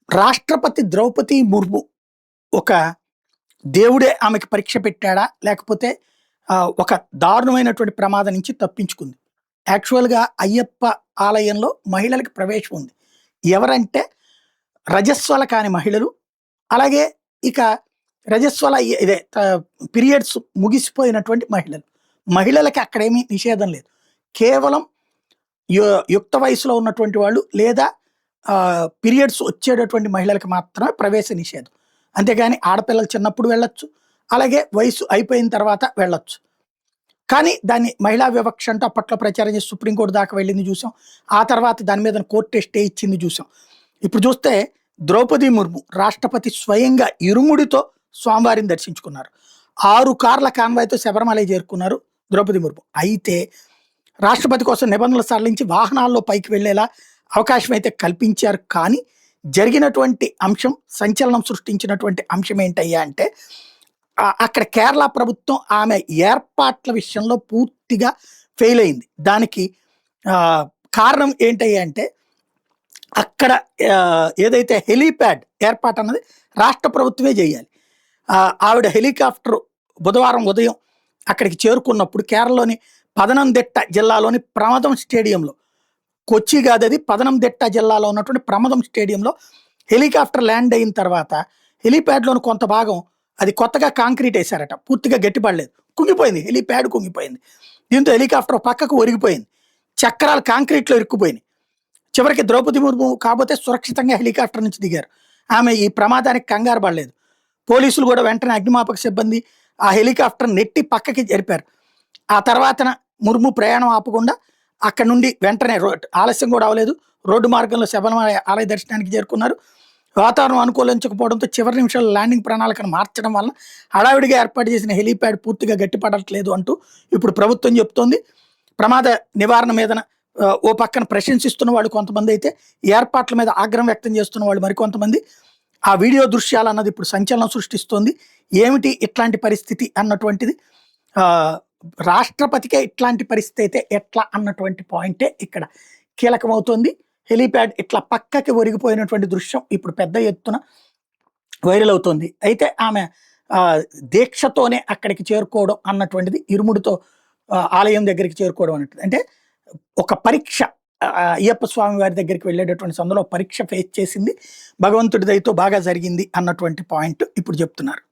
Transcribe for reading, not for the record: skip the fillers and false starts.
రాష్ట్రపతి ద్రౌపది ముర్ము ఒక దేవుడే ఆమెకి పరీక్ష పెట్టాడా? లేకపోతే ఒక దారుణమైనటువంటి ప్రమాదం నుంచి తప్పించుకుంది. యాక్చువల్‌గా అయ్యప్ప ఆలయంలో మహిళలకి ప్రవేశం ఉంది. ఎవరంటే రజస్వల కాని మహిళలు, అలాగే ఇక రజస్వల ఇదే పీరియడ్స్ ముగిసిపోయినటువంటి మహిళలు. మహిళలకి అక్కడేమీ నిషేధం లేదు. కేవలం యుక్త వయసులో ఉన్నటువంటి వాళ్ళు లేదా పీరియడ్స్ వచ్చేటటువంటి మహిళలకు మాత్రమే ప్రవేశ నిషేధం. అంతేగాని ఆడపిల్లలు చిన్నప్పుడు వెళ్ళొచ్చు. అలాగే వయసు అయిపోయిన తర్వాత వెళ్ళొచ్చు. కానీ దాన్ని మహిళా వివక్ష అంటూ అప్పట్లో ప్రచారం చేసి సుప్రీంకోర్టు దాకా వెళ్ళింది చూసాం. ఆ తర్వాత దాని మీద కోర్టు స్టే ఇచ్చింది చూసాం. ఇప్పుడు చూస్తే ద్రౌపది ముర్ము రాష్ట్రపతి స్వయంగా ఇరుముడితో స్వామివారిని దర్శించుకున్నారు. 6 కార్ల కాన్వాయ్‌తో శబరిమల చేరుకున్నారు ద్రౌపది ముర్ము. అయితే రాష్ట్రపతి కోసం నిబంధనలు సడలించి వాహనాల్లో పైకి వెళ్ళేలా అవకాశం అయితే కల్పించారు. కానీ జరిగినటువంటి అంశం, సంచలనం సృష్టించినటువంటి అంశం ఏంటయ్యా అంటే అక్కడ కేరళ ప్రభుత్వం ఆమె ఏర్పాట్ల విషయంలో పూర్తిగా ఫెయిల్ అయింది. దానికి కారణం ఏంటయ్యా అంటే అక్కడ ఏదైతే హెలీప్యాడ్ ఏర్పాటు అన్నది రాష్ట్ర ప్రభుత్వమే చేయాలి. ఆవిడ హెలికాప్టర్ బుధవారం ఉదయం అక్కడికి చేరుకున్నప్పుడు కేరళలోని పదనందిట్ట జిల్లాలోని ప్రమదం స్టేడియంలో, కొచ్చి కాదు అది, పదనందిట్ట జిల్లాలో ఉన్నటువంటి ప్రమదం స్టేడియంలో హెలికాప్టర్ ల్యాండ్ అయిన తర్వాత హెలీప్యాడ్లోని కొంత భాగం అది కొత్తగా కాంక్రీట్ వేశారట, పూర్తిగా గట్టిపడలేదు, కుంగిపోయింది, హెలీప్యాడ్ కుంగిపోయింది. దీంతో హెలికాప్టర్ పక్కకు ఒరిగిపోయింది, చక్రాలు కాంక్రీట్లో ఇరుక్కుపోయినాయి. చివరికి ద్రౌపది ముర్ము కాకపోతే సురక్షితంగా హెలికాప్టర్ నుంచి దిగారు. ఆమె ఈ ప్రమాదానికి కంగారు పడలేదు. పోలీసులు కూడా వెంటనే అగ్నిమాపక సిబ్బంది ఆ హెలికాప్టర్ నెట్టి పక్కకి జరిపారు. ఆ తర్వాత ముర్ము ప్రయాణం ఆపకుండా అక్కడి నుండి వెంటనే ఆలస్యం కూడా అవ్వలేదు, రోడ్డు మార్గంలో శబరిమల ఆలయ దర్శనానికి చేరుకున్నారు. వాతావరణం అనుకూలించకపోవడంతో చివరి నిమిషాల్లో ల్యాండింగ్ ప్రణాళికను మార్చడం వల్ల హడావిడిగా ఏర్పాటు చేసిన హెలీప్యాడ్ పూర్తిగా గట్టిపడట్లేదు అంటూ ఇప్పుడు ప్రభుత్వం చెప్తోంది. ప్రమాద నివారణ మీద ఓ పక్కన ప్రశంసిస్తున్న వాళ్ళు కొంతమంది అయితే, ఏర్పాట్ల మీద ఆగ్రహం వ్యక్తం చేస్తున్న వాళ్ళు మరికొంతమంది. ఆ వీడియో దృశ్యాలు అన్నది ఇప్పుడు సంచలనం సృష్టిస్తోంది. ఏమిటి ఇట్లాంటి పరిస్థితి అన్నటువంటిది, రాష్ట్రపతికే ఇట్లాంటి పరిస్థితి అయితే ఎట్లా అన్నటువంటి పాయింటే ఇక్కడ కీలకమవుతోంది. హెలీప్యాడ్ ఇట్లా పక్కకి ఒరిగిపోయినటువంటి దృశ్యం ఇప్పుడు పెద్ద ఎత్తున వైరల్ అవుతుంది. అయితే ఆమె దీక్షతోనే అక్కడికి చేరుకోవడం అన్నటువంటిది, ఇరుముడితో ఆలయం దగ్గరికి చేరుకోవడం అన్నట్టు, అంటే ఒక పరీక్ష, అయ్యప్ప స్వామి వారి దగ్గరికి వెళ్ళేటటువంటి సందర్భంలో పరీక్ష ఫేస్ చేసింది, భగవంతుడి దయతో బాగా జరిగింది అన్నటువంటి పాయింట్ ఇప్పుడు చెప్తున్నారు.